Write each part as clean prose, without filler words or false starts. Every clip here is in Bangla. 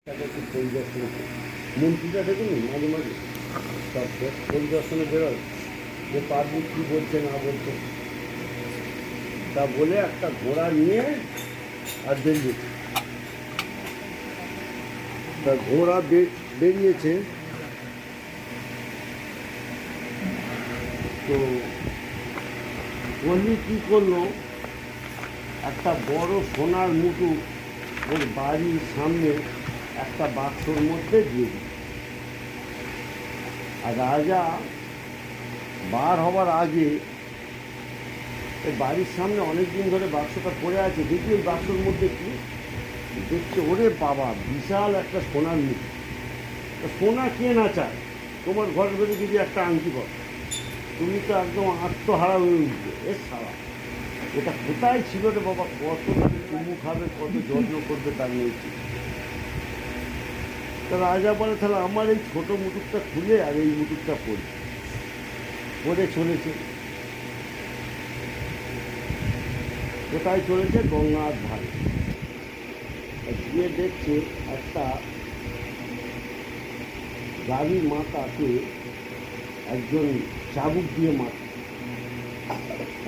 তাকে একটু পরিদর্শন করি। মন্ত্রীটা দেখুন মাঝে মাঝে সব পরিদর্শনে বেরোয় যে পাবলিক কী বলছে না বলছে, তা বলে একটা ঘোড়া নিয়ে আর বেরিয়েছে। তা ঘোড়া বেরিয়েছে, তো উনি কী করলো, একটা বড় সোনার মুকুট ওর বাড়ির সামনে একটা বাক্সর মধ্যে দিয়ে দিল। আর রাজা বার হবার আগে বাড়ির সামনে অনেক দিন ধরে বাক্সটা পড়ে আছে, দেখি ওই বাক্সর মধ্যে কি দেখছে, ওরে বাবা বিশাল একটা সোনার মুকুট। সোনা কে না চায়, তোমার ঘরের ভেতরে যদি একটা আংটি কর, তুমি তো একদম আত্মহারা হয়ে উঠবে। এর সারা এটা কোথায় ছিল রে বাবা, কত চুমু খাবে, কত যত্ন করবে তার নিয়েছি। তা রাজা বলে তাহলে আমার এই ছোটো মুকুটটা খুলে আর এই মুকুটটা পরে চলেছে। কোথায় চলেছে? গঙ্গার ধারে। গিয়ে দেখছে একটা গাড়ির মাথাকে একজন চাবুক দিয়ে মারছে,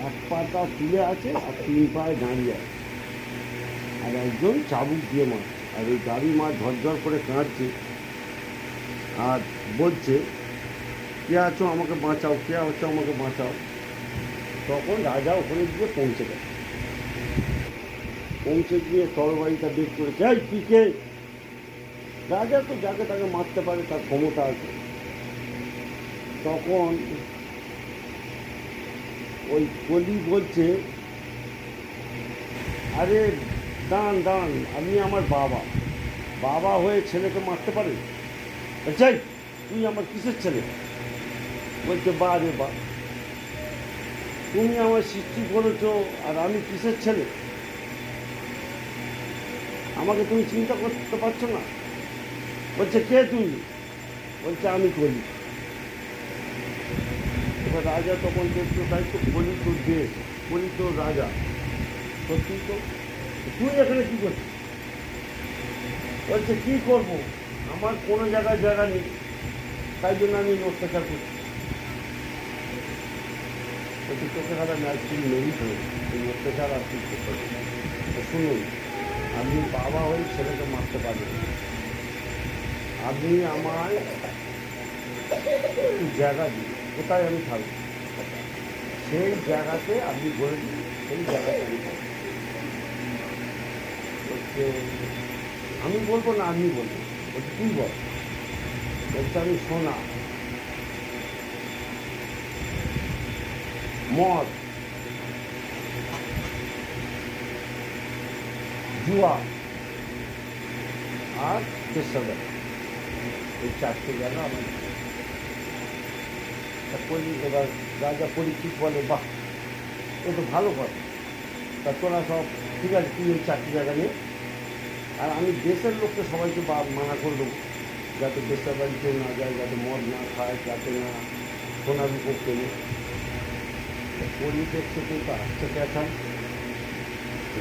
এক পাটা তুলে আছে আর তিন পায়ে দাঁড়িয়ে আছে, আর একজন চাবুক দিয়ে মারছে। আর ওই গাড়ি মাছ ঝরঝর করে কাঁদছে আর বলছে কে আছো আমাকে বাঁচাও, কে আছো আমাকে বাঁচাও। তখন রাজা ওখানে গিয়ে পৌঁছে গিয়ে তরবারিটা বের করেছে, এই পিকে। রাজা তো যাকে তাকে মারতে পারে, তার ক্ষমতা আছে। তখন ওই কলি বলছে, আরে দাঁড়ান, আপনি আমার বাবা হয়ে ছেলেকে মারতে পারে? চাই তুই আমার কিসের ছেলে? বলছে বা রে বা, তুমি আমার সৃষ্টি করেছ আর আমি কিসের ছেলে? আমাকে তুমি চিন্তা করতে পারছো না? বলছে কে তুমি? বলছে আমি কলি। এবার রাজা তখন দেখতো, তাই তো কলি তো দেশ, কলি তো রাজা, সত্যি তো। তুই এখানে কী করছিস? বলছে কী করবো, আমার কোনো জায়গা নেই, তাই জন্য আমি অত্যাচার করছি। বলছি তোকে খাতা ম্যাচ তুই নেই তো, এই অত্যাচার আর তুই করতে হবে। শুনুন, আপনি বাবা হয়ে ছেলেকে মারতে পারবেন, আপনি আমায় জায়গা দিন, কোথায় আমি থাকবো সেই জায়গাতে আপনি বলে দিন, সেই জায়গাতে আমি থাকবো। বলছে আমি বলবো না, আপনি বলবেন। বলছে তুই বল। বলছে আমি সোনা, মদ, জুয়া আর পেশাদার, এই চারটে জায়গা আমার। এবার রাজা পরীক্ষিত বলে, বাহ এ তো ভালো কথা, তা তোরা সব ঠিক আছে, তুই এই চারটি জায়গা নিয়ে, আর আমি দেশের লোককে সবাইকে মানা করে দেবো, যাতে দেশের বাড়ি কেউ না যায়, যাতে মদ না খায়, যাতে না সোনার উপর কেনে। পরিবেশ থেকে তো আসতে পেছান।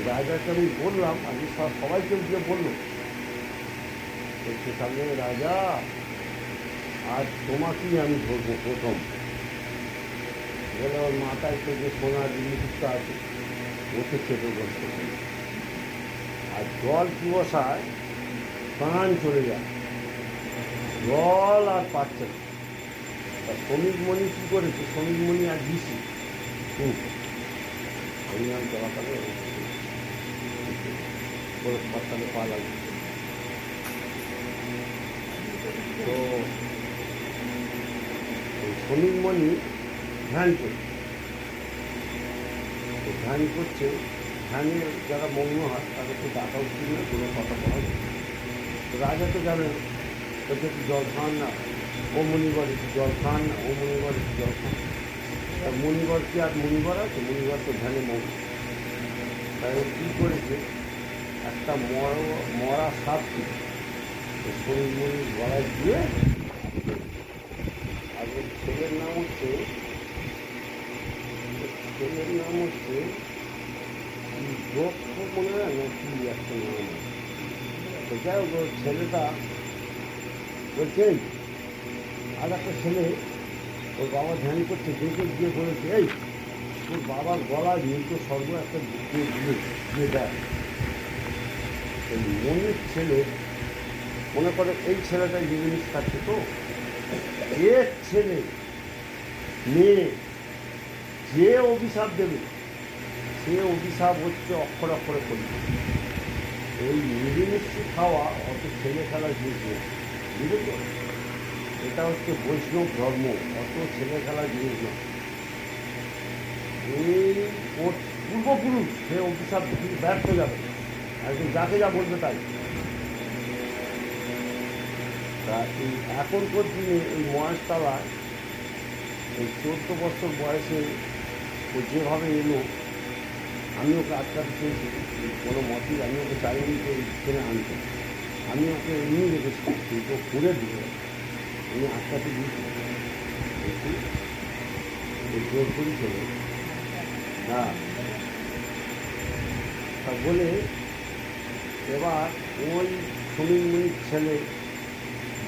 রাজাকে আমি বললাম, আমি সবাইকে গিয়ে বললো, সেখানে রাজা আজ তোমাকেই আমি ধরবো প্রথম। বলে ওর মাথায় তো যে সোনার মুকুটটা আছে ওকে চেপে বসতে, আর জল পিবসায় প্রাণ চলে যায়, জল আর পাচ্ছে না। তা শ্রমিকমণি কী করেছে, শ্রমিকমণি আর দিছি হরিনাম চলাকালে পাতালে পা লাগছে। তো শ্রমিকমণি ধ্যান করছে, ধ্যানে যারা মগ্ন হয় তাদেরকে ডাকা উচিত না, কোনো কথা বলা যায়। তো রাজা তো জানেন, বলছে একটু জল খান না, ও মণিবর একটু জল খান না, ও মণিবর একটু জল খান। তা মণিবর কি আর মণিবর আছে? মণিবর তো ধ্যানে মগ্ন। তাই ও কী করেছে, একটা মরা সাপ ছিল শ্রমিকমণির গলায় দিয়ে, আর ওর ছেলের নাম হচ্ছে দক্ষ মনে হয় না কি একটা নাম, তো যাই হোক ওর ছেলেটা বলছে এই আর একটা ছেলে ওর বাবা ধ্যান করছে, দেখে গিয়ে বলেছে এই তোর বাবার গলায় মৃত স্বর্গ একটা দিয়ে দিয়ে দিয়ে দেয়। এই মনির ছেলে মনে করে এই ছেলেটা জিনিস খাচ্ছে, তো এর ছেলে মেয়ে যে অভিশাপ দেবে সে অভিশাপ হচ্ছে অক্ষরে অক্ষরে করি। এই মিলিমিশি খাওয়া অত ছেলে খেলা জিনিস নয়, বুঝলি তো? এটা হচ্ছে বৈষ্ণব ধর্ম, অত ছেলে খেলা জিনিস নয়। এই ওর পূর্বপুরুষ সে অভিশাপ ব্যর্থ যাবে, একদম যাকে যা বলবে তাই। তা এই এখনকার দিনে এই মহেশতলায় এই 14 বছর বয়সে ও যেভাবে এলো, আমি ওকে আটকাতে চেয়েছি, কোনো মতেই আমি ওকে চাইনি যে এখানে আনতে। আমি ওকে এমনি রেখেছি, কিন্তু করে দিল, আমি আটকাতে দিয়েছি একটু জোর করি চলে। হ্যাঁ, তা বলে এবার ওই সমীর ছেলে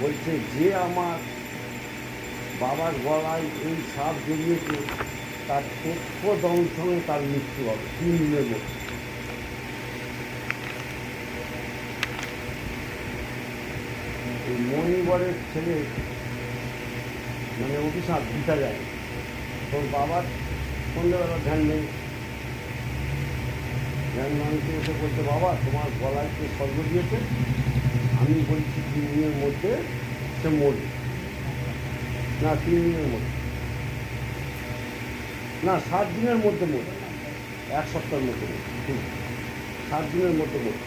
বলছে যে আমার বাবার গলায় এই সাপ জড়িয়েছে তার চক্ষু দংশনে তার মৃত্যু হবে 3 দিনের মধ্যে। এই মণিবরের ছেলে মানে অভিশাপ দিতে যায়, তোর বাবার সন্ধ্যেবেলা ধ্যান নেই, ধ্যান মানুষকে এসে বলছে বাবা তোমার গলায় কে স্বর্গ দিয়েছে, আমি বলছি 3 দিনের মধ্যে সে মরবে। না 3 দিনের মধ্যে না, 7 দিনের মধ্যে মরবে, 1 সপ্তাহের মধ্যে মরবে, ঠিক 7 দিনের মধ্যে মরবে।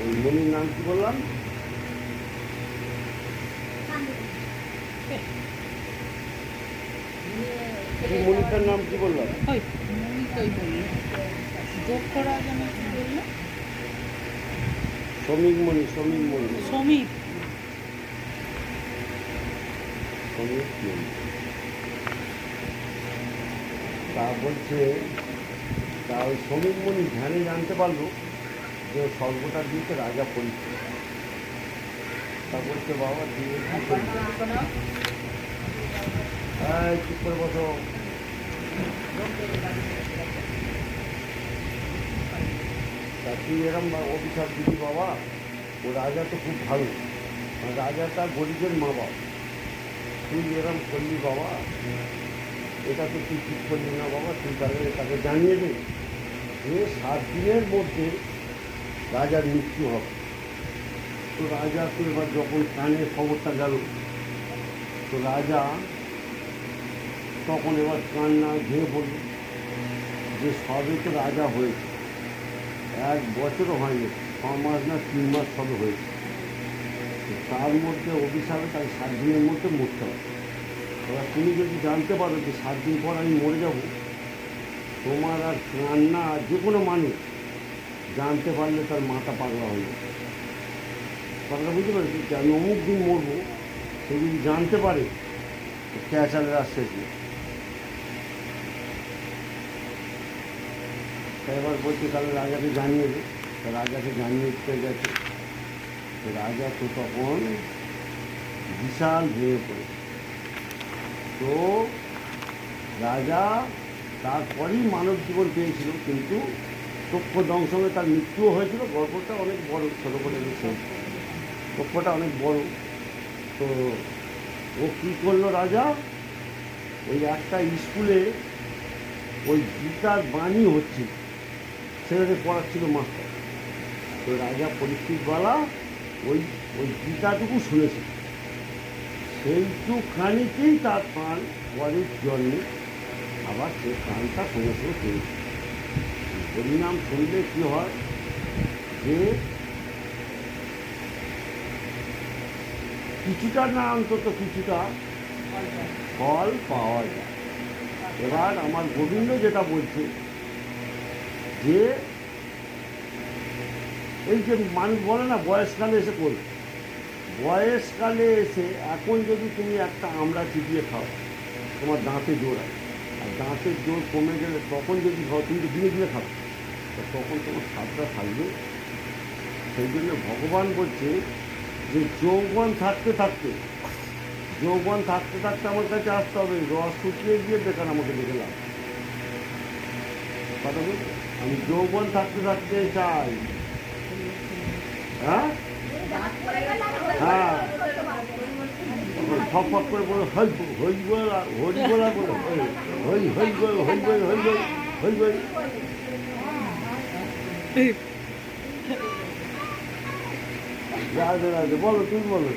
ওই মনির নাম কি বললাম? মনিটার নাম কি বললাম? শ্রমিক মণি, শ্রমিক মণি, শ্রমিক মণি। তা বলছে, তা ওই শ্রমিক মণি ধ্যানে জানতে পারলো যে স্বর্গটা দিয়েছে রাজা পরীক্ষা। তা বলছে বাবা দিয়ে কি করবে? হ্যাঁ চুপ করে বসো। তা তুই এরম অভিশাপ দিবি বাবা? ও রাজা তো খুব ভালো, রাজা তার গরিবের মা বাবা, তুই এরম করলি বাবা, এটা তো তুই ঠিক করলি না বাবা, তুই তাহলে তাকে জানিয়ে দে যে 7 দিনের মধ্যে রাজার মৃত্যু হবে। তো রাজা তো এবার যখন কানে খবরটা গেল, তো রাজা তখন এবার কান্না ঘেয়ে পড়ল যে সবে তো রাজা হয়েছে, 1 বছরও হয়নি, 6 মাস না 3 মাস সবে হয়েছে, তার মধ্যে অভিশাপে তাকে 7 দিনের মধ্যে মরতে হবে। এবার তুমি যদি জানতে পারো যে 7 দিন পর আমি মরে যাব, তোমার আর কান্না যে কোনো মানুষ জানতে পারলে তার মাথা পাগলা হয়ে যাবে। পাগলা বুঝতে পারছি যে আমি অমুক দিন মরবো, সে যদি জানতে পারে ক্যাচালের আর শেষ নেই। এবার বলছে তাহলে রাজাকে জানিয়ে দে, রাজাকে জানিয়ে দিতে গেছে, রাজা তো তখন বিশাল ভেঙে পড়ে। তো রাজা তারপরেই মানব জীবন পেয়েছিল, কিন্তু চক্ষু দংশনে তার মৃত্যুও হয়েছিল। গল্পটা অনেক বড়, ছোটো করে দিচ্ছে, চক্ষুটা অনেক বড়। তো ও কী করলো রাজা, ওই একটা স্কুলে ওই গীতার বাণী হচ্ছে, ছেলেদের পড়াচ্ছিল মাস্টার। তো রাজা পরীক্ষিতওয়ালা ওই ওই গীতাটুকু শুনেছে, সেইটুখানিতেই তার প্রাণ পরের জন্মে আবার সে প্রাণটা সমস্ত পেয়েছে। হরিনাম শুনলে কী হয় যে কিছুটা না অন্তত কিছুটা ফল পাওয়া যায়। এবার আমার গোবিন্দ যেটা বলছে যে এই যে মানুষ বলে না বয়সকালে এসে করবে, বয়সকালে এসে এখন যদি তুমি একটা আমড়া চিবিয়ে খাও, তোমার দাঁতে জোর আছে, আর দাঁতের জোর কমে গেলে তখন যদি খাও, তুমি তো ধীরে ধীরে খাও, তো তখন তোমার স্বাদটা থাকবে। সেই জন্য ভগবান বলছে যে যৌবন থাকতে থাকতে আমার কাছে আসতে হবে, রস শুকিয়ে গিয়ে বেকার আমাকে দেখে লাভ। কথা বলছো, আমি যৌবন থাকতে থাকতে চাই। হ্যাঁ হ্যাঁ, ফক ফক করে বলো হই হই বলা হরি বলা বলো হই হই বল হই বই হই বই হই বই। রাধে রাধে, বলো তুমি বলো।